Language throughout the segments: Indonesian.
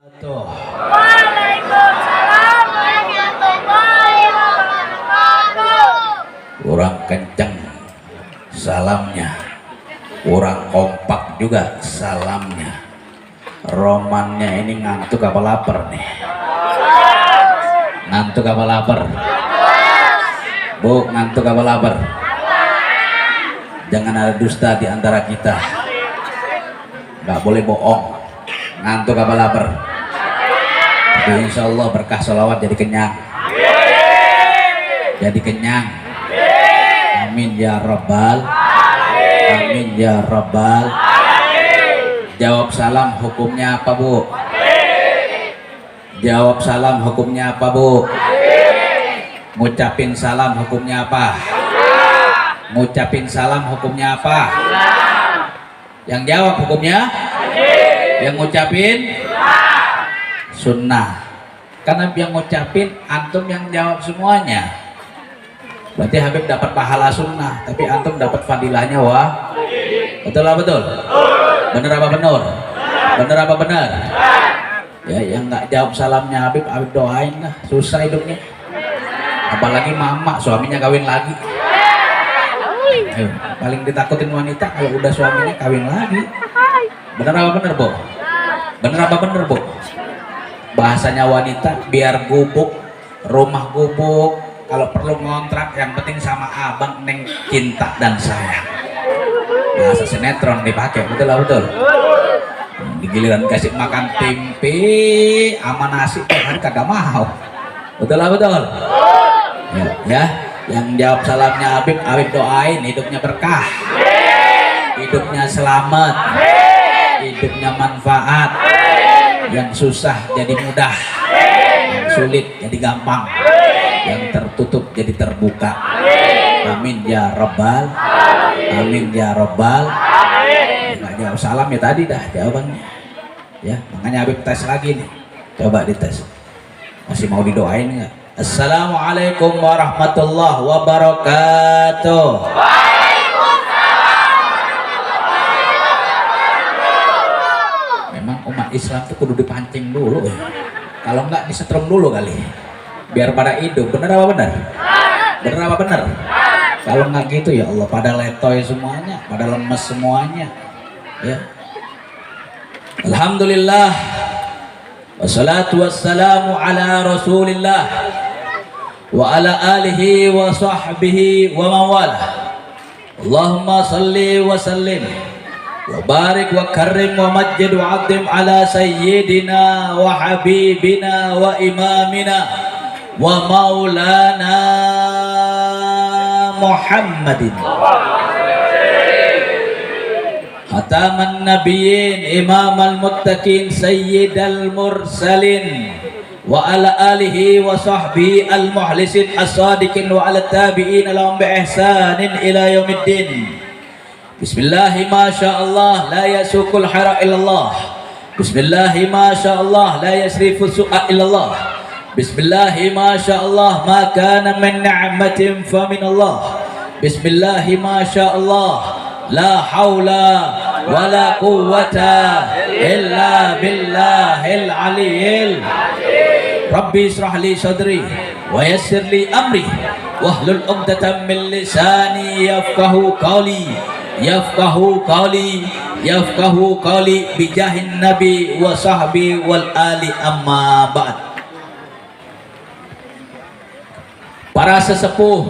Tuh. Waalaikumsalam warahmatullahi wabarakatuh. Kurang kenceng salamnya, kurang kompak juga salamnya. Romannya ini ngantuk apa lapar nih? Ngantuk apa lapar? Bu, ngantuk apa lapar? Jangan ada dusta di antara kita. Nggak boleh bohong. Ngantuk apa lapar? Tapi insya Allah berkah sholawat jadi kenyang. Jadi kenyang. Amin ya Rabbal. Amin ya Rabbal. Jawab salam hukumnya apa, Bu? Jawab salam hukumnya apa, Bu? Ngucapin salam hukumnya apa? Ngucapin salam hukumnya apa? Yang jawab hukumnya? Yang ngucapin? Sunnah. Karena yang ngucapin antum yang jawab semuanya. Berarti Habib dapat pahala sunnah, tapi antum dapat fadilahnya wah. Betul apa betul? Bener apa benar? Bener apa benar? Ya, yang nggak jawab salamnya Habib doain lah, susah hidupnya. Apalagi mama suaminya kawin lagi. Paling ditakutin wanita kalau udah suaminya kawin lagi. Bener apa bener, Bu? Bener apa bener, Bu? Bahasanya wanita biar gubuk, rumah gubuk, kalau perlu ngontrak yang penting sama abang neng cinta dan sayang. Bahasa sinetron dipakai, betul lah betul. Di giliran kasih makan tempe sama nasi kan kagak mau. Betul lah betul. Ya, yang jawab salamnya Habib doain hidupnya berkah, hidupnya selamat, hidupnya manfaat, yang susah jadi mudah, yang sulit jadi gampang, yang tertutup jadi terbuka. Amin ya Rabbal. Amin ya Rabbal. Nggak jawab salam ya tadi dah jawabannya. Ya, makanya Habib tes lagi nih. Coba dites. Masih mau didoain nggak? Assalamualaikum warahmatullahi wabarakatuh. Memang umat Islam tuh kudu dipancing dulu ya. Kalau nggak disetrum dulu kali. Biar pada hidup. Bener apa bener? Bener apa bener? Kalau nggak gitu ya Allah pada letoy semuanya, pada lemes semuanya. Ya. Alhamdulillah. Wassalatu wassalamu ala Rasulillah wa ala alihi wa sahbihi wa mawala. Allahumma salli wa sallim wa barik wa karrim wa majid wa azim ala sayyidina wa habibina wa imamina wa maulana Muhammadin Khataman Nabiyyin Imamal Muttaqin Sayyidal Mursalin wa ala alihi wa sahbihi al-muhlisin as-sadiqin wa ala tabi'in lahum bi ihsanin ila yaumiddin. Bismillahi ma sya'allah la yasukul hara illallah. Bismillahi ma sya'allah la yasrifu su'a illallah. Bismillahi ma sya'allah ma kana min ni'matin fa min Allah. Bismillahi ma sya'allah la haula wa la quwwata illa billahil aliyyil. Rabbi israh li sadri wa yassir li amri wahlul 'uqdatam min lisani yafqahu qawli yafqahu qawli bijahin nabi wa sahbi wal ali amma ba'd. Para sesepuh,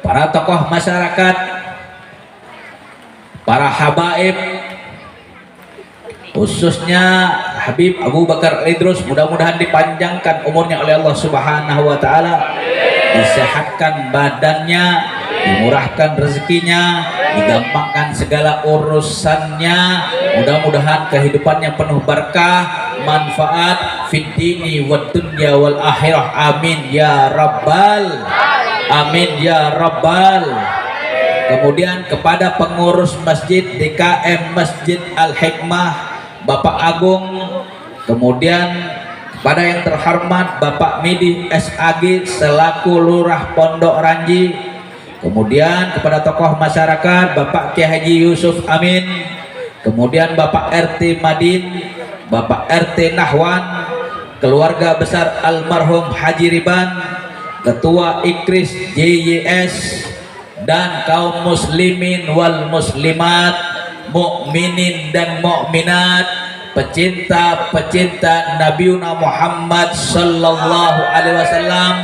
para tokoh masyarakat, para habaib, khususnya Habib Abu Bakar Idrus, mudah-mudahan dipanjangkan umurnya oleh Allah Subhanahu wa taala, disehatkan badannya, dimurahkan rezekinya, digampangkan segala urusannya, mudah-mudahan kehidupannya penuh berkah, manfaat fid dini wad dunya wal akhirah. Amin ya rabbal. Amin ya rabbal. Kemudian kepada pengurus masjid DKM Masjid Al Hikmah Bapak Agung, kemudian kepada yang terhormat Bapak Midi SAG selaku Lurah Pondok Ranji, kemudian kepada tokoh masyarakat Bapak Kiai Haji Yusuf Amin, kemudian Bapak RT Madin, Bapak RT Nahwan, keluarga besar almarhum Haji Riban, Ketua Ikris JYS, dan kaum muslimin wal muslimat, mukminin dan mukminat, pecinta-pecinta Nabiuna Muhammad sallallahu alaihi wasallam,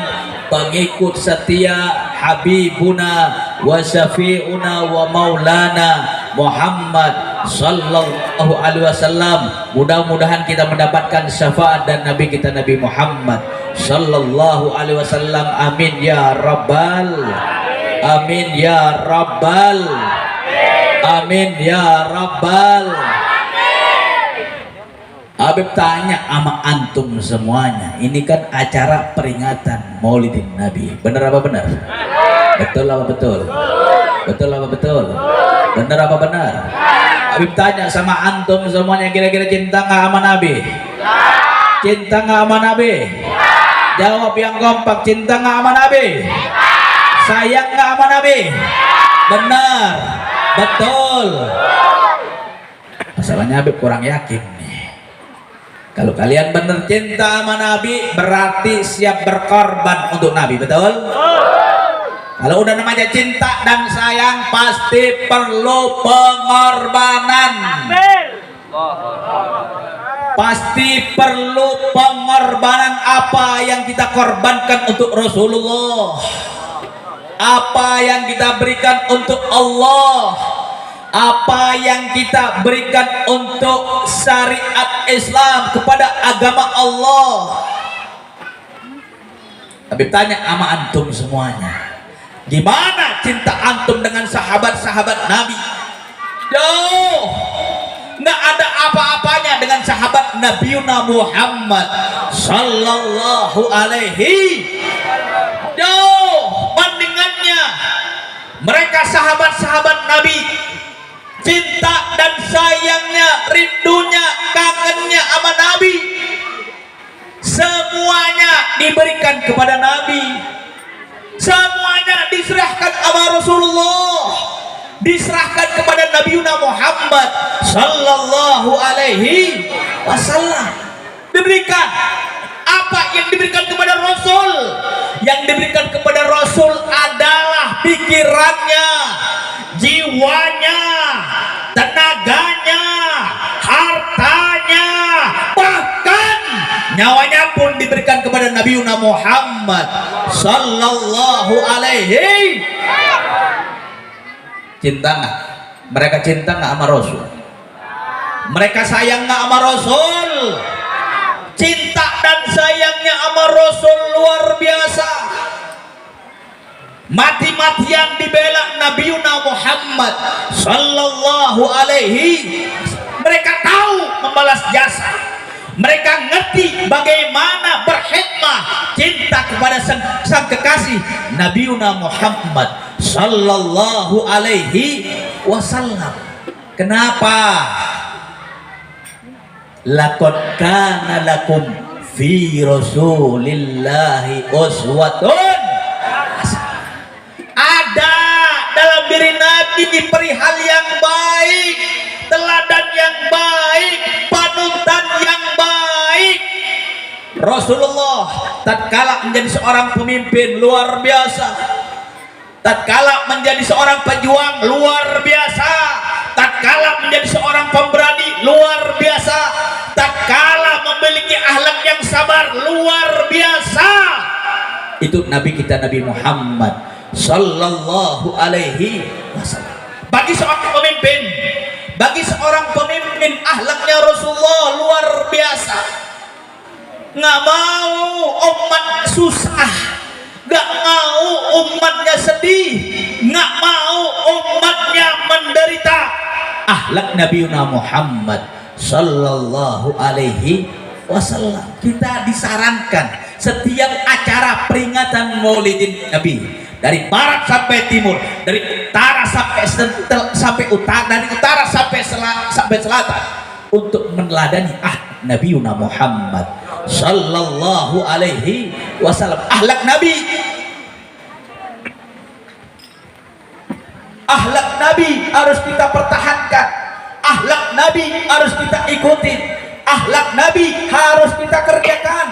pengikut setia Habibuna wa Syafi'una wa Maulana Muhammad sallallahu alaihi wasallam. Mudah-mudahan kita mendapatkan syafaat dan Nabi kita Nabi Muhammad sallallahu alaihi wasallam. Amin ya rabbal, amin ya rabbal, amin ya rabbal. Habib tanya sama antum semuanya, ini kan acara peringatan Maulidin Nabi, bener apa benar? Betul apa betul? Betul apa betul? Bener apa benar? Habib tanya sama antum semuanya, kira-kira cinta nggak sama Nabi? Cinta nggak sama Nabi? Jawab yang kompak, cinta nggak sama Nabi? Sayang nggak sama Nabi? Benar, betul. Masalahnya Habib kurang yakin nih. Kalau kalian benar cinta sama Nabi, berarti siap berkorban untuk Nabi, betul? Kalau udah namanya cinta dan sayang, pasti perlu pengorbanan. Pasti perlu pengorbanan. Apa yang kita korbankan untuk Rasulullah, apa yang kita berikan untuk Allah, apa yang kita berikan untuk syariat Islam, kepada agama Allah. Habib tanya sama antum semuanya, gimana cinta antum dengan sahabat-sahabat Nabi? Jauh, nggak ada apa-apanya dengan sahabat Nabiuna Muhammad sallallahu alaihi. Jauh bandingannya. Mereka sahabat-sahabat Nabi, cinta dan sayangnya, rindunya, kangennya sama Nabi, semuanya diberikan kepada Nabi. Semuanya diserahkan sama Rasulullah, diserahkan kepada Nabiuna Muhammad sallallahu alaihi wasallam. Diberikan apa yang diberikan kepada Rasul? Yang diberikan kepada Rasul adalah pikirannya, jiwanya, tenaganya, hartanya, bahkan nyawanya pun diberikan kepada Nabiuna Muhammad sallallahu alaihi. Cinta nggak? Mereka cinta nggak sama Rasul? Mereka sayang nggak sama Rasul? Cinta dan sayangnya sama Rasul luar biasa. Mati-matian dibela Nabiuna Muhammad sallallahu alaihi. Mereka tahu membalas jasa. Mereka ngerti bagaimana berkhidmah, cinta kepada sang kekasih Nabiuna Muhammad sallallahu alaihi wasallam. Kenapa? Laqad kana lakum fi Rasulillahi uswatun. Ada dalam diri Nabi perihal yang baik, teladan yang baik, panutan yang baik. Rasulullah tatkala menjadi seorang pemimpin luar biasa, tatkala menjadi seorang pejuang luar biasa, tatkala menjadi seorang pemberani luar biasa, tatkala memiliki akhlak yang sabar luar biasa. Itu Nabi kita Nabi Muhammad sallallahu alaihi wasallam. Bagi seorang pemimpin, bagi seorang pemimpin, akhlaknya Rasulullah luar biasa. Nggak mau umat susah, nggak mau umatnya sedih, nggak mau umatnya menderita. Akhlak Nabiuna Muhammad sallallahu alaihi wasallam. Kita disarankan setiap acara peringatan Maulidin Nabi, dari barat sampai timur, dari utara sampai utara, dari utara sampai selatan, untuk meneladani Nabiuna Muhammad sallallahu alaihi wasallam. Akhlak Nabi, akhlak Nabi harus kita pertahankan, akhlak Nabi harus kita ikuti, akhlak Nabi harus kita kerjakan.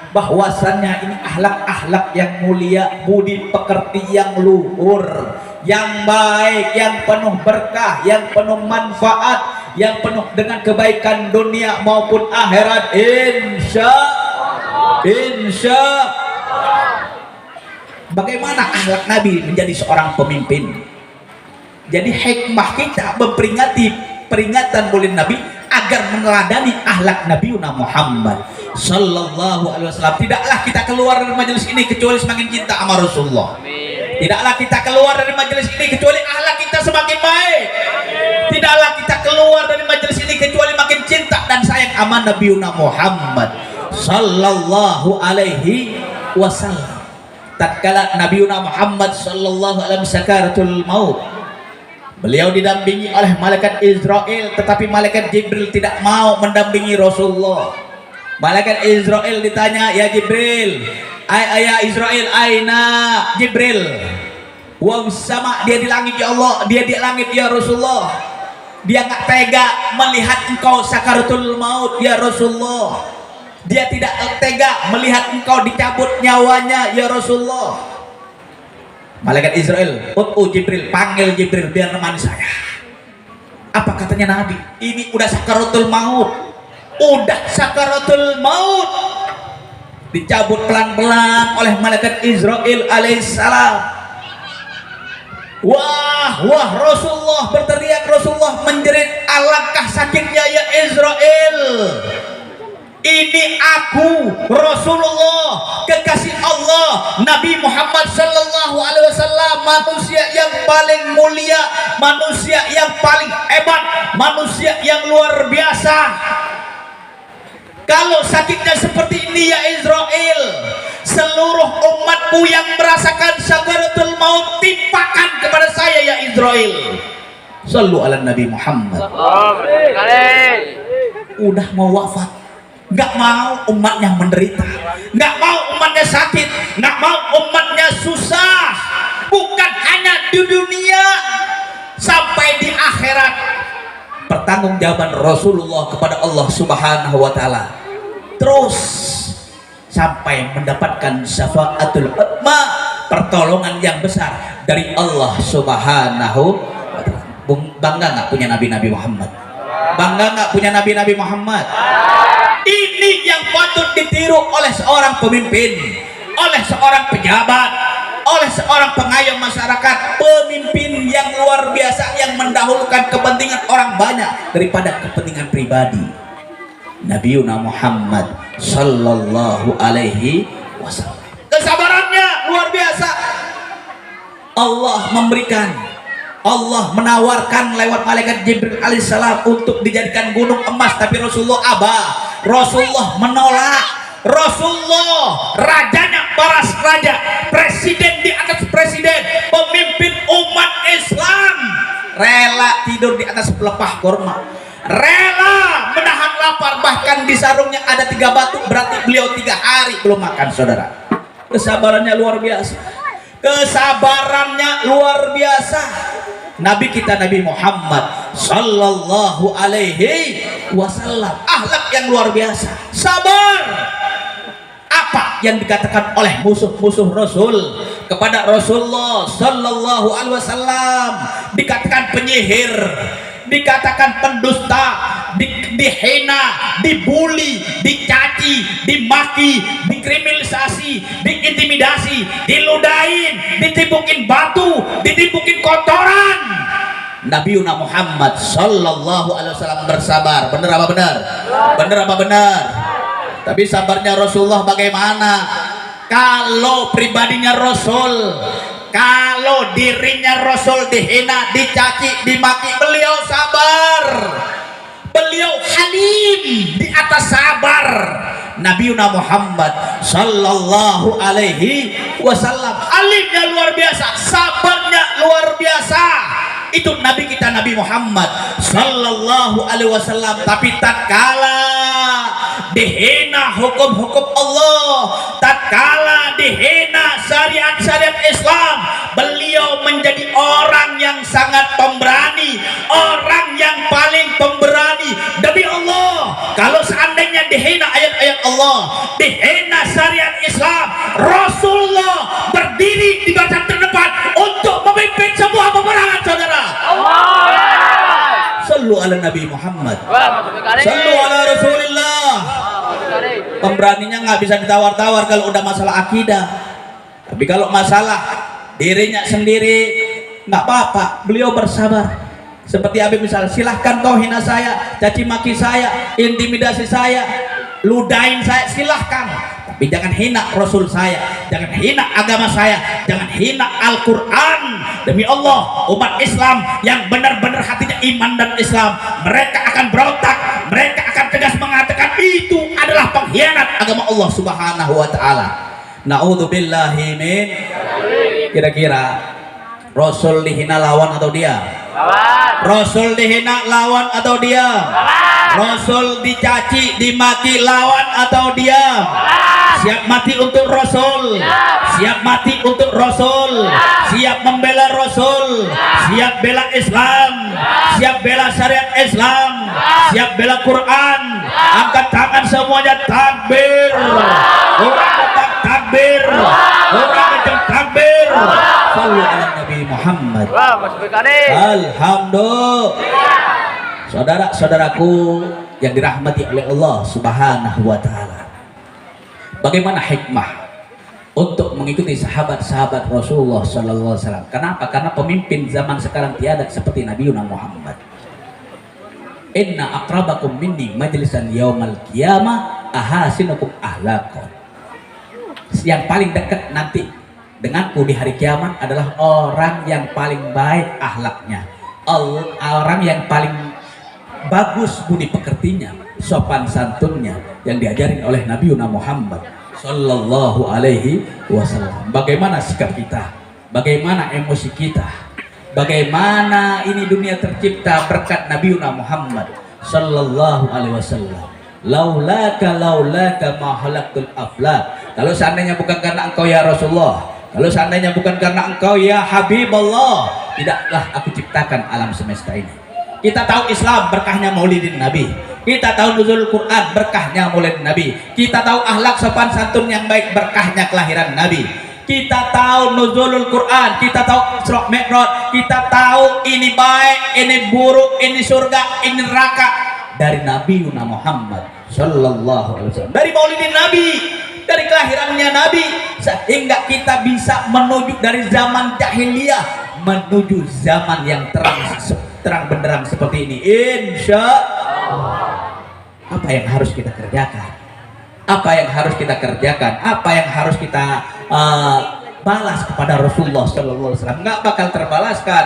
Bahwasannya ini akhlak-akhlak yang mulia, budi pekerti yang luhur, yang baik, yang penuh berkah, yang penuh manfaat, yang penuh dengan kebaikan dunia maupun akhirat, insya. Bagaimana akhlak Nabi menjadi seorang pemimpin? Jadi hikmah kita memperingati peringatan Maulid Nabi agar meneladani akhlak Nabi Muhammad sallallahu alaihi wasallam. Tidaklah kita keluar dari majelis ini kecuali semakin cinta sama Rasulullah. Tidaklah kita keluar dari majelis ini kecuali akhlak kita semakin baik. Tidaklah kita keluar dari majelis ini kecuali makin cinta dan sayang sama Nabi Muhammad sallallahu alaihi wasallam. Tatkala Nabi Muhammad sallallahu alaihi wasallam sakaratul maut, beliau didampingi oleh malaikat Israel, tetapi malaikat Jibril tidak mau mendampingi Rasulullah. Malaikat Israel ditanya, ya Jibril, ya Israel, aina Jibril? Wa sama, dia di langit ya Allah, dia di langit ya Rasulullah. Dia nggak tega melihat engkau sakaratul maut ya Rasulullah. Dia tidak tega melihat engkau dicabut nyawanya ya Rasulullah. Malaikat Israel, Jibril, panggil Jibril biar nemani saya. Apa katanya Nabi? Ini udah sakaratul maut. Udah sakaratul maut. Dicabut pelan-pelan oleh malaikat Israel alaihissalam. Wah, Rasulullah berteriak, Rasulullah menjerit, alangkah sakitnya ya Israel. Ini aku Rasulullah, kekasih Allah, Nabi Muhammad sallallahu alaihi wasallam, manusia yang paling mulia, manusia yang paling hebat, manusia yang luar biasa. Kalau sakitnya seperti ini ya Israel, seluruh umatku yang merasakan sakaratul maut timpakan kepada saya ya Israel. Sallu ala Nabi Muhammad. Udah mau wafat, nggak mau umatnya menderita, nggak mau umatnya sakit, nggak mau umatnya susah. Bukan hanya di dunia, sampai di akhirat. Pertanggungjawaban Rasulullah kepada Allah Subhanahu wa Ta'ala, terus sampai mendapatkan syafaatul uzma, pertolongan yang besar dari Allah Subhanahu wa Ta'ala. Bangga nggak punya Nabi-Nabi Muhammad? Bangga nggak punya Nabi-Nabi Muhammad? Ini yang patut ditiru oleh seorang pemimpin, oleh seorang pejabat, oleh seorang pengayom masyarakat, pemimpin yang luar biasa yang mendahulukan kepentingan orang banyak daripada kepentingan pribadi. Nabi Muhammad sallallahu alaihi wasallam, kesabarannya luar biasa. Allah memberikan, Allah menawarkan lewat malaikat Jibril alaihissalam untuk dijadikan gunung emas, tapi Rasulullah abah. Rasulullah menolak. Rasulullah rajanya para raja, presiden di atas presiden, pemimpin umat Islam, rela tidur di atas pelepah kurma, rela menahan lapar, bahkan di sarungnya ada 3 batu, berarti beliau 3 hari belum makan. Saudara, kesabarannya luar biasa. Kesabarannya luar biasa. Nabi kita Nabi Muhammad sallallahu alaihi wasallam, akhlak yang luar biasa, sabar. Apa yang dikatakan oleh musuh-musuh Rasul kepada Rasulullah sallallahu alaihi wasallam? Dikatakan penyihir, dikatakan pendusta, dihina, dibully, dicaci, dimaki, dikriminalisasi, diintimidasi, diludahin, ditipukin batu, ditipukin kotoran. Nabi Muhammad sallallahu alaihi wasallam bersabar. Benar apa benar? Benar apa benar? Tapi sabarnya Rasulullah bagaimana? Kalau pribadinya Rasul, kalau dirinya Rasul dihina, dicaci, dimaki, beliau sabar. Beliau halim di atas sabar. Nabi Muhammad sallallahu alaihi wasallam halimnya luar biasa, sabarnya luar biasa. Itu Nabi kita Nabi Muhammad sallallahu alaihi wasallam. Tapi tatkala dihina hukum-hukum Allah, tatkala dihina syariat-syariat Islam, beliau menjadi orang yang sangat pemberani, orang yang paling pemberani. Demi Allah, kalau saat Allah, dihina syariat Islam, Rasulullah berdiri di barisan terdepan untuk memimpin sebuah peperangan, saudara. Sallu ala Nabi Muhammad, sallu ala Rasulullah. Pemberaninya nggak bisa ditawar-tawar kalau udah masalah akidah, tapi kalau masalah dirinya sendiri nggak apa-apa, beliau bersabar. Seperti Habib misal, silahkan kau hina saya, caci maki saya, intimidasi saya, ludahin saya, silahkan, tapi jangan hina Rasul saya, jangan hina agama saya, jangan hina Al-Quran. Demi Allah, umat Islam yang benar-benar hatinya iman dan Islam, mereka akan berontak, mereka akan tegas mengatakan itu adalah pengkhianat agama Allah Subhanahu wa ta'ala. Na'udzubillahi min. Kira-kira Rasul dihina lawan atau diam? Rasul dihina lawan atau diam? Rasul dicaci, dimaki lawan atau diam? Siap mati untuk Rasul, siap mati untuk Rasul, siap membela Rasul, siap bela Islam, siap bela syariat Islam, siap bela Quran. Angkat tangan semuanya, takbir. Orang datang takbir, orang kencang takbir. Sallu ala Nabi Muhammad. Alhamdulillah. Saudara-saudaraku yang dirahmati oleh Allah Subhanahu wa ta'ala, bagaimana hikmah untuk mengikuti sahabat-sahabat Rasulullah sallallahu alaihi wasallam? Kenapa? Karena pemimpin zaman sekarang tiada seperti Nabi Muhammad. Inna aqrabakum minni majlisan yaumal qiyamah ahasinukum ahlaqan. Yang paling dekat nanti denganku di hari kiamat adalah orang yang paling baik akhlaknya, orang yang paling bagus budi pekertinya, sopan santunnya yang diajarin oleh Nabi Muhammad sallallahu alaihi wasallam. Bagaimana sikap kita? Bagaimana emosi kita? Bagaimana ini dunia tercipta berkat Nabi Muhammad sallallahu alaihi wasallam. Laulaka ma khalaqtul aflak. Kalau seandainya bukan karena engkau ya Rasulullah, kalau seandainya bukan karena engkau ya Habibullah, tidaklah aku ciptakan alam semesta ini. Kita tahu Islam berkahnya maulidin Nabi, kita tahu nuzul Quran berkahnya maulid Nabi, kita tahu akhlak sopan santun yang baik berkahnya kelahiran Nabi, kita tahu nuzulul Quran, kita tahu Isra Mi'raj, kita tahu ini baik, ini buruk, ini surga, ini neraka dari Nabi Muhammad sallallahu alaihi wasallam, dari maulidin Nabi, dari kelahirannya Nabi, sehingga kita bisa menuju dari zaman jahiliyah menuju zaman yang terang benderang seperti ini, insya Allah. Apa yang harus kita kerjakan? Apa yang harus kita kerjakan? Apa yang harus kita balas kepada Rasulullah sallallahu alaihi wasallam? Nggak bakal terbalaskan.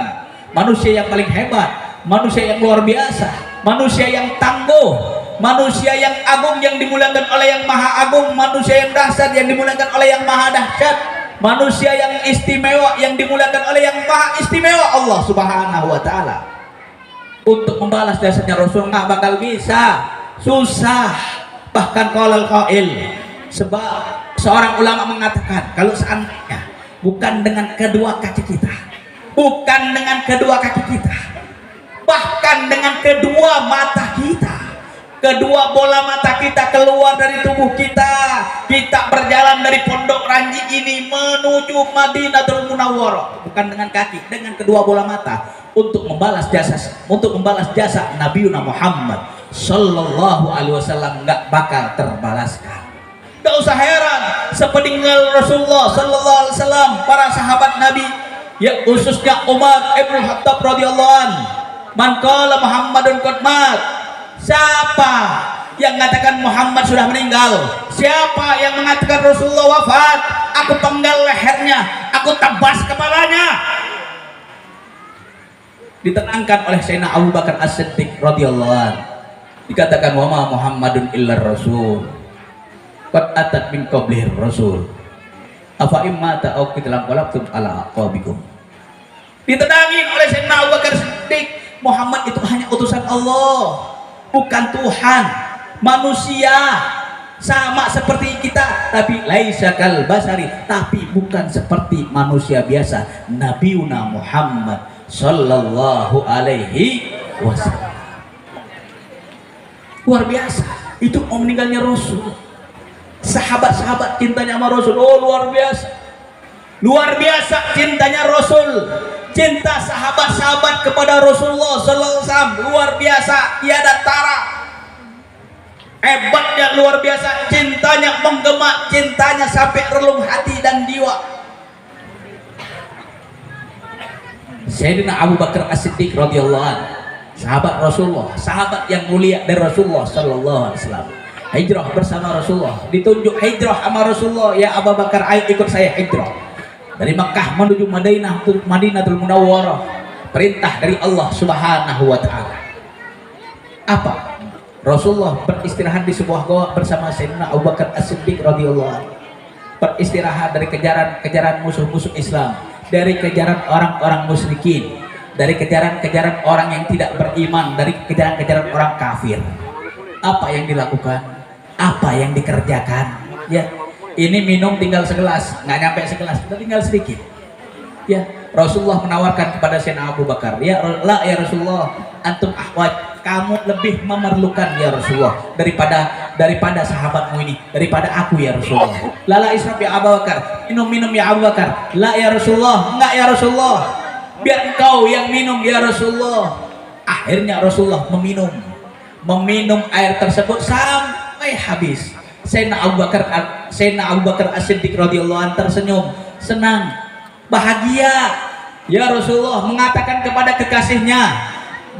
Manusia yang paling hebat, manusia yang luar biasa, manusia yang tangguh, manusia yang agung yang dimuliakan oleh yang maha agung, manusia yang dahsyat yang dimuliakan oleh yang maha dahsyat, manusia yang istimewa yang dimuliakan oleh yang maha istimewa, Allah Subhanahu wa ta'ala. Untuk membalas jasanya Rasul nggak bakal bisa, susah. Bahkan qalal qail, sebab seorang ulama mengatakan, kalau seandainya bukan dengan kedua kaki kita, bukan dengan kedua kaki kita, bahkan dengan kedua mata kita, kedua bola mata kita keluar dari tubuh kita, kita berjalan dari Pondok Ranji ini menuju Madinatul Munawwarah, bukan dengan kaki, dengan kedua bola mata, untuk membalas jasa Nabi Muhammad sallallahu alaihi wasallam, nggak bakal terbalaskan. Nggak usah heran sepeninggal Rasulullah sallallahu alaihi wasallam, para sahabat Nabi, ya khususnya Umar ibn Khattab radhiyallahu anhu, man qala Muhammadun qad mat. Siapa yang mengatakan Muhammad sudah meninggal? Siapa yang mengatakan Rasulullah wafat? Aku penggal lehernya, aku tebas kepalanya. Ditenangkan oleh Sayyidina Abu Bakar As-Siddiq radhiyallahu anhu. Dikatakan wa ma Muhammadun illa rasul qad atat min qablihi rasul afa imma ta'u qitalam qalabtum ala aqabikum. Ditenangin oleh Sayyidina Abu Bakar As-Siddiq, Muhammad itu hanya utusan Allah, bukan Tuhan. Manusia sama seperti kita, tapi laisa kal basari, tapi bukan seperti manusia biasa. Nabiuna Muhammad sallallahu alaihi wasallam luar biasa. Itu mau meninggalnya Rasul, Sahabat-sahabat cintanya sama Rasul, oh luar biasa. Luar biasa cintanya Rasul. Cinta sahabat-sahabat kepada Rasulullah sallallahu alaihi wasallam luar biasa, tiada tara. Hebatnya luar biasa, cintanya menggema, cintanya sampai relung hati dan jiwa. Sayyidina Abu Bakar As-Siddiq radhiyallahu anhu, sahabat Rasulullah, sahabat yang mulia dari Rasulullah sallallahu alaihi wasallam. Hijrah bersama Rasulullah, ditunjuk hijrah sama Rasulullah, ya Abu Bakar ayo ikut saya hijrah. Dari Makkah menuju Madinatul Munawwarah, perintah dari Allah Subhanahu wa taala. Apa? Rasulullah beristirahat di sebuah goa bersama Sayyidina Abu Bakar As-Siddiq radhiyallahu anhu. Beristirahat dari kejaran musuh-musuh Islam, dari kejaran orang-orang musyrikin, dari kejaran orang yang tidak beriman, dari kejaran orang kafir. Apa yang dilakukan? Apa yang dikerjakan? Ya, ini minum tinggal segelas, nggak nyampe segelas, tinggal sedikit. Ya, Rasulullah menawarkan kepada Sayyidina Abu Bakar, ya Rasulullah, antum ahwaj, kamu lebih memerlukan ya Rasulullah daripada sahabatmu ini, daripada aku ya Rasulullah. Lala israf ya Abu Bakar, minum ya Abu Bakar. La ya Rasulullah, enggak ya Rasulullah, biar engkau yang minum ya Rasulullah. Akhirnya Rasulullah meminum air tersebut sampai habis. Sayyidina Abu Bakar As-Siddiq radhiyallahu anhu tersenyum, senang, bahagia. Ya Rasulullah mengatakan kepada kekasihnya,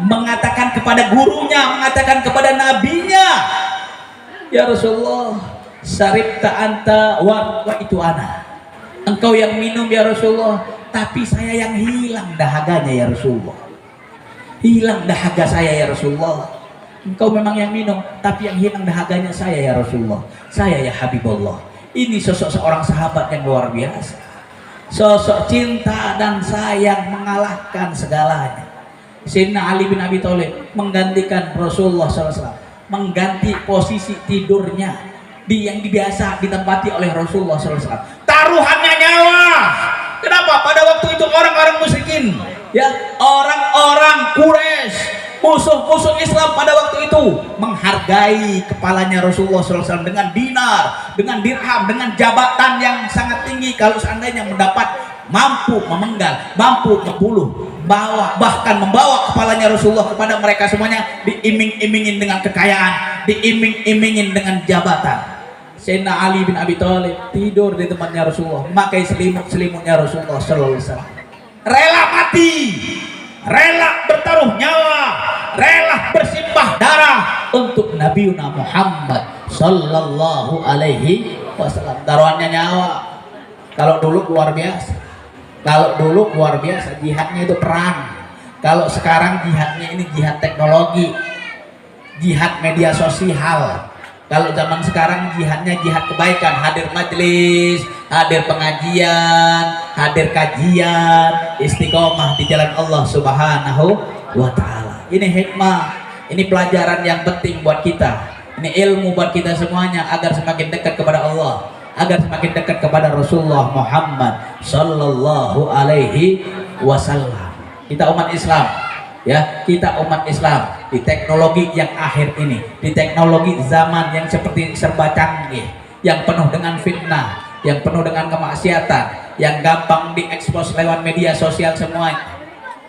mengatakan kepada gurunya, mengatakan kepada nabinya, ya Rasulullah, syaribta anta wa itu ana. Engkau yang minum ya Rasulullah, tapi saya yang hilang dahaganya ya Rasulullah. Hilang dahaga saya ya Rasulullah. Engkau memang yang minum, tapi yang hilang dahaganya saya ya Rasulullah. Saya ya Habibullah. Ini sosok seorang sahabat yang luar biasa. Sosok cinta dan sayang mengalahkan segalanya. Sayyidina Ali bin Abi Thalib menggantikan Rasulullah SAW, mengganti posisi tidurnya yang biasa ditempati oleh Rasulullah SAW. Taruhannya nyawa. Kenapa? Pada waktu itu orang-orang musyrikin, ya, orang-orang Quraisy, musuh-musuh Islam pada waktu itu menghargai kepalanya Rasulullah SAW dengan dinar, dengan dirham, dengan jabatan yang sangat tinggi. Kalau seandainya mendapat, mampu memenggal, mampu membunuh, bahkan membawa kepalanya Rasulullah kepada mereka semuanya, diiming-imingin dengan kekayaan, diiming-imingin dengan jabatan. Sayyidina Ali bin Abi Thalib tidur di tempatnya Rasulullah, memakai selimutnya Rasulullah SAW. Rela mati, rela bertaruh nyawa, rela bersimbah darah untuk Nabi Muhammad sallallahu alaihi wasallam. Taruhannya nyawa. Kalau dulu luar biasa. Kalau dulu luar biasa, jihadnya itu perang. Kalau sekarang jihadnya ini jihad teknologi, jihad media sosial. Kalau zaman sekarang jihadnya jihad kebaikan, hadir majelis, hadir pengajian, hadir kajian, istiqomah di jalan Allah Subhanahu wa taala. Ini hikmah, ini pelajaran yang penting buat kita. Ini ilmu buat kita semuanya agar semakin dekat kepada Allah, agar semakin dekat kepada Rasulullah Muhammad sallallahu alaihi wasallam. Kita umat Islam, ya, kita umat Islam di teknologi yang akhir ini, di teknologi zaman yang seperti serba canggih, yang penuh dengan fitnah, yang penuh dengan kemaksiatan, yang gampang diekspos lewat media sosial semuanya.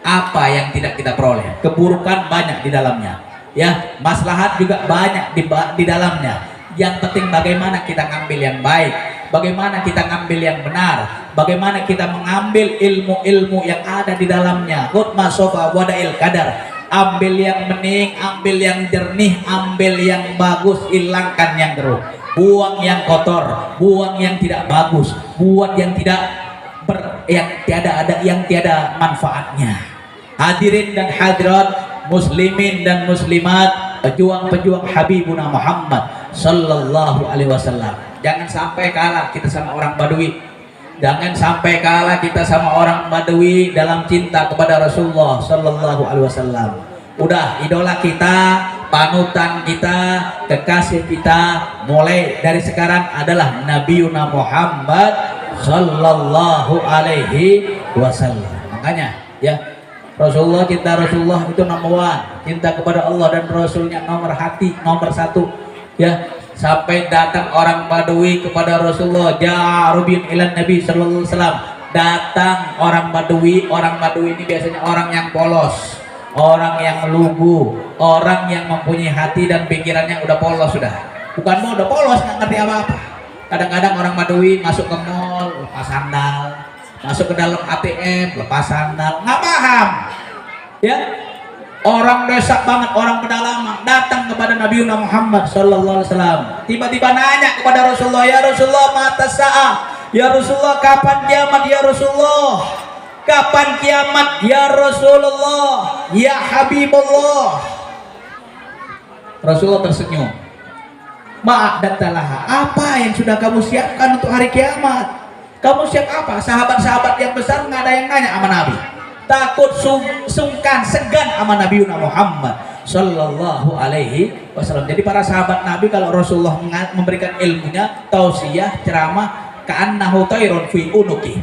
Apa yang tidak kita peroleh? Keburukan banyak di dalamnya, ya, maslahat juga banyak di dalamnya. Yang penting bagaimana kita ngambil yang baik, bagaimana kita ngambil yang benar, bagaimana kita mengambil ilmu-ilmu yang ada di dalamnya. Qutma sofa wadail qadar. Ambil yang bening, ambil yang jernih, ambil yang bagus, hilangkan yang keruh. Buang yang kotor, buang yang tidak bagus, buat yang tiada manfaatnya. Hadirin dan hadirat, muslimin dan muslimat, pejuang-pejuang Habibuna Muhammad sallallahu alaihi wasallam. Jangan sampai kalah kita sama orang Badui. Jangan sampai kalah kita sama orang Badui dalam cinta kepada Rasulullah sallallahu alaihi wasallam. Udah, idola kita, panutan kita, kekasih kita mulai dari sekarang adalah Nabiuna Muhammad sallallahu alaihi wasallam. Makanya, ya, Rasulullah, cinta Rasulullah itu nomor one. Cinta kepada Allah dan Rasulnya nomor hati, nomor satu. Ya, Sampai datang orang Badui kepada Rasulullah, ja'arubin ilan Nabi sallallahu alaihi wasallam. Datang orang Badui ini biasanya orang yang polos, orang yang lugu, orang yang mempunyai hati dan pikirannya udah polos sudah. Bukan mau udah polos, nggak ngerti apa-apa. Kadang-kadang orang Badui masuk ke mall lepas sandal, masuk ke dalam ATM lepas sandal, nggak paham. Ya, orang desa banget, orang pedalaman datang kepada Nabi Muhammad sallallahu alaihi wasallam. Tiba-tiba nanya kepada Rasulullah, ya Rasulullah, mata sa'ah. Ya Rasulullah, kapan kiamat ya Rasulullah? Kapan kiamat ya Rasulullah? Ya Habibullah. Rasulullah tersenyum. Ma'adatalah, apa yang sudah kamu siapkan untuk hari kiamat? Kamu siap apa? Sahabat-sahabat yang besar nggak ada yang nanya sama Nabi. Takut, sungkan, segan sama Nabi Muhammad sallallahu alaihi wasallam. Jadi para sahabat Nabi kalau Rasulullah memberikan ilmunya, tausiah, ceramah, ka'annahu tairun fi unuki.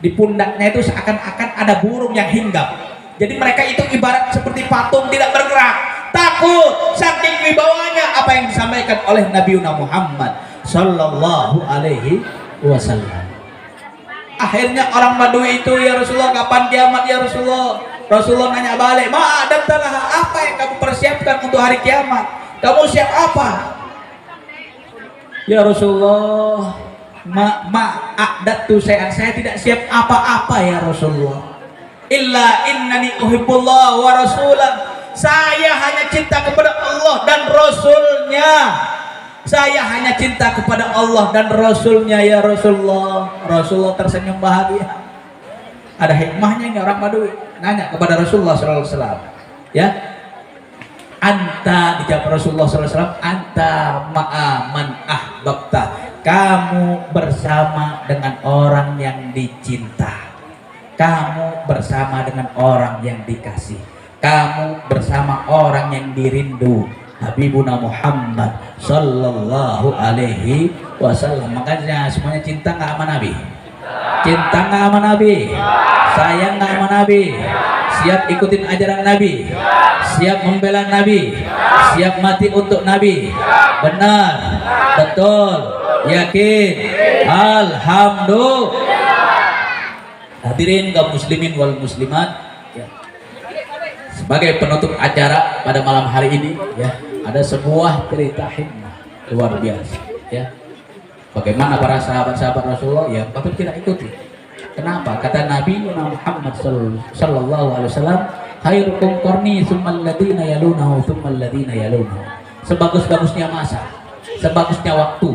Di pundaknya itu seakan-akan ada burung yang hinggap. Jadi mereka itu ibarat seperti patung tidak bergerak. Takut saking wibawanya apa yang disampaikan oleh Nabi Muhammad sallallahu alaihi wasallam. Akhirnya orang Badui itu, ya Rasulullah, kapan kiamat ya Rasulullah? Rasulullah nanya balik, ma'adatalah, apa yang kamu persiapkan untuk hari kiamat? Kamu siap apa? Ya Rasulullah, ma'adatu saya tidak siap apa-apa ya Rasulullah. Illa innani uhibbullah wa rasulah. Saya hanya cinta kepada Allah dan Rasulnya. Saya hanya cinta kepada Allah dan Rasulnya ya Rasulullah. Rasulullah tersenyum bahagia. Ada hikmahnya ini orang Badui. Nanya kepada Rasulullah SAW. Ya, anta, dijawab Rasulullah SAW, anta ma'aman ahbabta. Kamu bersama dengan orang yang dicinta. Kamu bersama dengan orang yang dikasih. Kamu bersama orang yang dirindu. Habibuna Muhammad sallallahu alaihi wasallam. Makanya semuanya cinta nggak sama Nabi? Cinta nggak sama Nabi? Sayang nggak sama Nabi? Siap ikutin ajaran Nabi? Siap membela Nabi? Siap mati untuk Nabi? Benar? Betul? Yakin? Alhamdulillah. Hadirin kaum muslimin wal muslimat, ya. Sebagai penutup acara pada malam hari ini, ya, ada sebuah cerita hikmah luar biasa, ya. Bagaimana para sahabat-sahabat Rasulullah, ya, patut kita ikuti. Kenapa? Kata Nabi Muhammad sallallahu alaihi wasallam, khairukum qarni tsummal ladzina yalunahu tsummal ladzina yalunahu. Sebagus-bagusnya masa, sebagusnya waktu,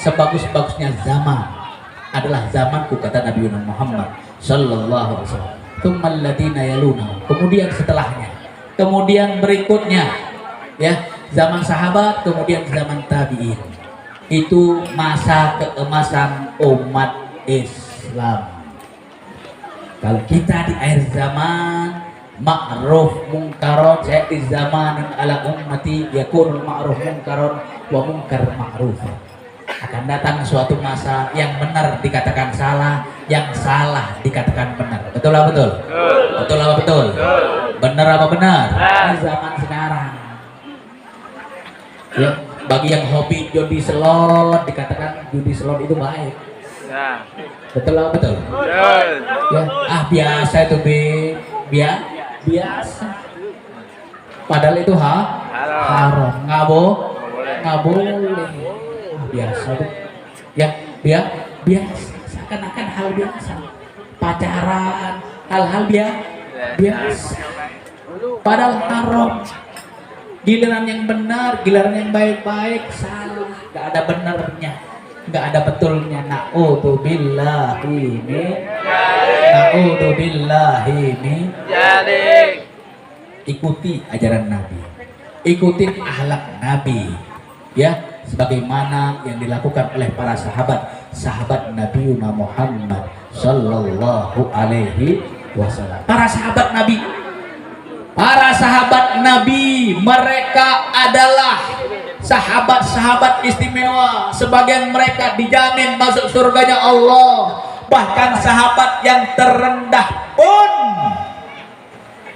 sebagus-bagusnya zaman adalah zamanku, kata Nabi Muhammad sallallahu alaihi wasallam. Tsummal ladzina yalunahu. Kemudian setelahnya, kemudian berikutnya, ya, zaman sahabat, kemudian zaman tabi'in. Itu masa keemasan umat Islam. Kalau kita di akhir zaman, ma'ruf munkaron, saya di zaman ala ummati yakun ma'ruf munkaron wa munkar ma'ruf. Akan datang suatu masa yang benar dikatakan salah, yang salah dikatakan benar. Betul apa betul? Betul apa betul? Benar apa benar? Di zaman sekarang, ya, bagi yang hobi judi slot, dikatakan judi slot itu baik. Ya. Betul apa betul? Ya, biasa itu biasa. Padahal itu haram, nggak boleh. Biasa tuh, ya, biasa. Seakan-akan hal biasa. Pacaran, hal-hal biasa. Padahal haram. Giliran yang benar, giliran yang baik-baik salah, nggak ada benernya, nggak ada betulnya. Na'udzubillahi min. Ikuti ajaran Nabi, ikuti akhlak Nabi, ya, sebagaimana yang dilakukan oleh para sahabat Nabi Muhammad sallallahu alaihi wasallam. Para sahabat Nabi, mereka adalah sahabat-sahabat istimewa. Sebagian mereka dijamin masuk surganya Allah. Bahkan sahabat yang terendah pun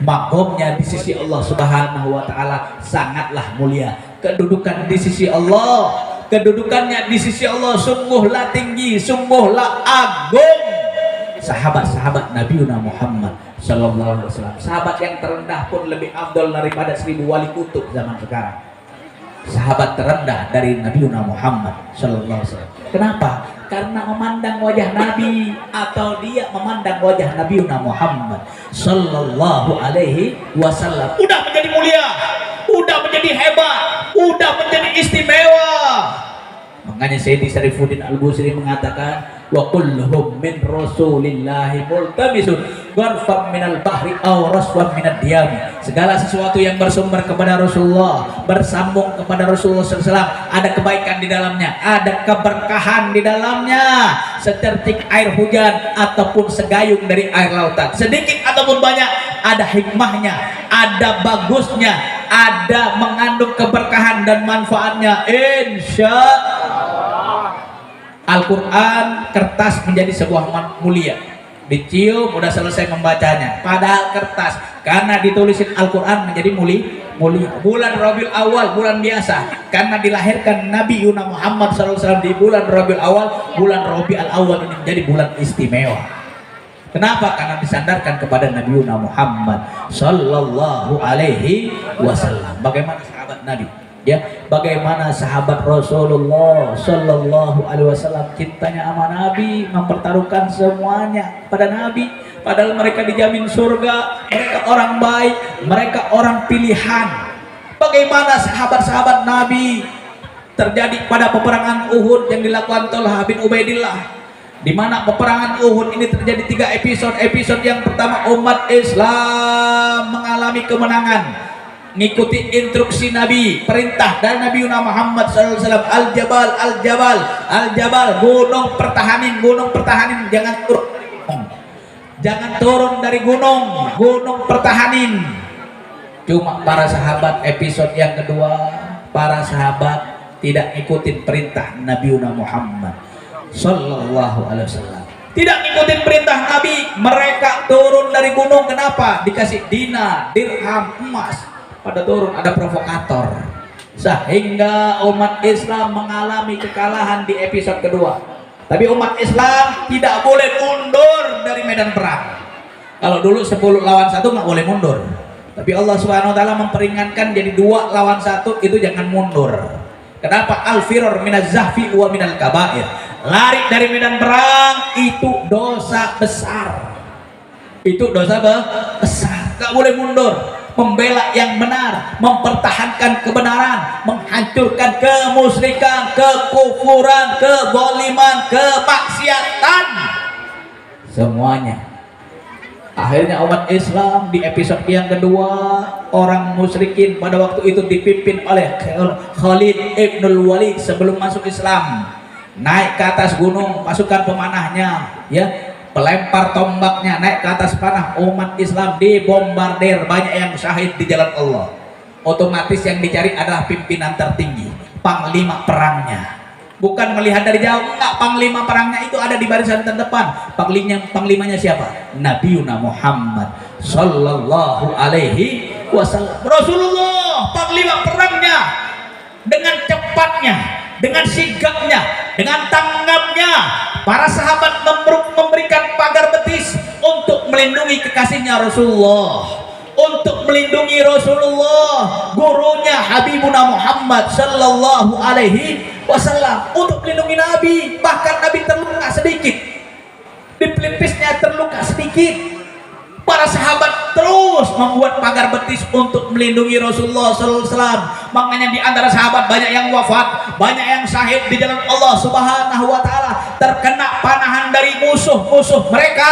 makomnya di sisi Allah Subhanahu wa taala sangatlah mulia. kedudukan di sisi Allah, kedudukannya di sisi Allah sungguhlah tinggi, sungguhlah agung. Sahabat-sahabat Nabi Muhammad Sallallahu Alaihi Wasallam, sahabat yang terendah pun lebih afdol daripada 1000 wali kutub zaman sekarang. Sahabat terendah dari Nabi Muhammad Sallallahu Alaihi Wasallam. Kenapa? Karena memandang wajah Nabi, atau dia memandang wajah Nabi Muhammad Sallallahu Alaihi Wasallam. Udah menjadi mulia, udah menjadi hebat, udah menjadi istimewa. Makanya Sayyidi Syarifuddin Al-Busiri mengatakan, wa kulluhum min rasulillahi multamisun gharfan minal bahri aw raswan minad diyami. Segala sesuatu yang bersumber kepada Rasulullah, bersambung kepada Rasulullah SAW, ada kebaikan di dalamnya, ada keberkahan di dalamnya, secercik air hujan ataupun segayung dari air lautan, sedikit ataupun banyak, ada hikmahnya, ada bagusnya, ada mengandung keberkahan dan manfaatnya. Insya Al-Quran kertas menjadi sebuah mulia, dicium udah selesai membacanya, padahal kertas karena ditulisin Al-Quran menjadi mulia. Bulan Rabiul Awal bulan biasa, karena dilahirkan Nabi Muhammad SAW di bulan Rabiul Awal, bulan Rabiul Awal ini menjadi bulan istimewa. Kenapa? Karena disandarkan kepada Nabi Muhammad Sallallahu Alaihi Wasallam. Bagaimana sahabat Nabi? Ya, bagaimana sahabat Rasulullah Sallallahu Alaihi Wasallam cintanya sama Nabi, mempertaruhkan semuanya pada Nabi, padahal mereka dijamin surga, mereka orang baik, mereka orang pilihan. Bagaimana sahabat-sahabat Nabi terjadi pada peperangan Uhud yang dilakukan Thalhah bin Ubaidillah, di mana peperangan Uhud ini terjadi 3 episode. Episode yang pertama, umat Islam mengalami kemenangan, ngikuti instruksi Nabi, perintah dari Nabi Muhammad SAW. Al-Jabal, Al-Jabal, Al-Jabal, gunung pertahanin, jangan turun dari gunung, gunung pertahanin. Cuma para sahabat episode yang kedua, para sahabat tidak ngikutin perintah Nabi Muhammad Sallallahu Alaihi Wasallam, tidak ngikutin perintah Nabi, mereka turun dari gunung. Kenapa? Dikasih dinar, dirham, emas, pada turun ada provokator, sehingga umat Islam mengalami kekalahan di episode kedua. Tapi umat Islam tidak boleh mundur dari medan perang. Kalau dulu 10 lawan 1 nggak boleh mundur, tapi Allah Subhanahu Wa Taala memperingatkan jadi 2 lawan 1 itu jangan mundur. Kenapa? Al-firar minaz zahfi wa minal kabair. Lari dari medan perang itu dosa besar. Itu dosa besar. Nggak boleh mundur. Membela yang benar, mempertahankan kebenaran, menghancurkan kemusyrikan, kekufuran, kezaliman, kemaksiatan, semuanya. Akhirnya umat Islam di episode yang kedua, orang musyrikin pada waktu itu dipimpin oleh Khalid ibnul Walid sebelum masuk Islam, naik ke atas gunung, pasukan pemanahnya, ya, pelempar tombaknya naik ke atas panah, umat Islam dibombardir, banyak yang syahid di jalan Allah. Otomatis yang dicari adalah pimpinan tertinggi, panglima perangnya. Bukan melihat dari jauh, enggak, panglima perangnya itu ada di barisan terdepan. Panglimanya siapa? Nabi Muhammad Sallallahu Alaihi Wasallam. Rasulullah panglima perangnya, dengan cepatnya, dengan sigapnya, dengan tanggapnya, para sahabat memberikan pagar betis untuk melindungi kekasihnya Rasulullah, untuk melindungi Rasulullah, gurunya Habibuna Muhammad Sallallahu Alaihi Wasallam, untuk melindungi Nabi. Bahkan Nabi terluka sedikit, di pelipisnya terluka sedikit, para sahabat terus membuat pagar betis untuk melindungi Rasulullah SAW. Makanya di antara sahabat banyak yang wafat, banyak yang syahid di jalan Allah Subhanahu Wa Taala, terkena panahan dari musuh-musuh mereka,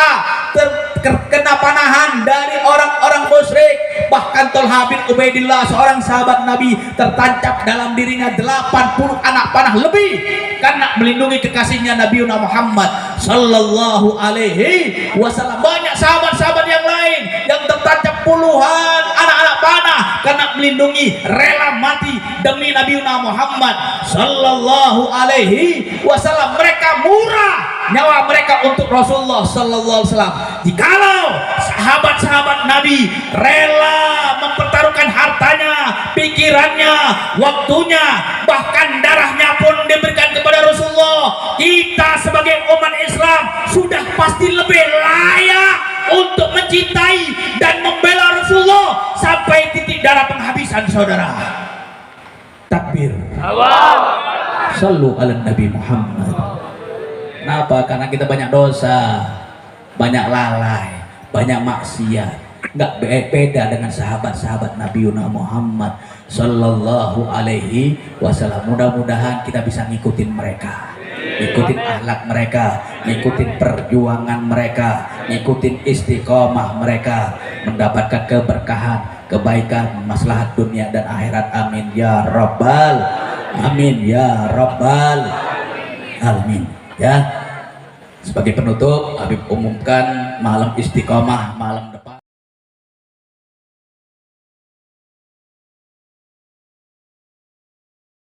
terkena panahan dari orang-orang musyrik. Bahkan Thalhah bin Ubaidillah, seorang sahabat Nabi, tertancap dalam dirinya 80 anak panah lebih karena melindungi kekasihnya Nabi Muhammad Sallallahu Alaihi Wasallam. Banyak sahabat-sahabat yang lain yang tertancap puluhan anak-anak panah karena melindungi, rela mati demi Nabi Muhammad Sallallahu Alaihi Wasallam. Mereka murah nyawa mereka untuk Rasulullah sallallahu alaihi wasallam. Jikalau sahabat-sahabat Nabi rela mempertaruhkan hartanya, pikirannya, waktunya, bahkan darahnya pun diberikan kepada Rasulullah, kita sebagai umat Islam sudah pasti lebih layak untuk mencintai dan membela Rasulullah sampai titik darah penghabisan, saudara. Takbir. Sallu ala Nabi Muhammad. Kenapa? Karena kita banyak dosa, banyak lalai, banyak maksiat. Nggak beda dengan sahabat-sahabat Nabi Muhammad sallallahu alaihi wasallam. Mudah-mudahan kita bisa ngikutin mereka, ngikutin akhlak mereka, ngikutin perjuangan mereka, ngikutin istiqomah mereka, mendapatkan keberkahan, kebaikan, maslahat dunia dan akhirat. Amin ya rabbal, amin ya rabbal alamin. Ya, sebagai penutup Habib umumkan malam istiqomah malam depan.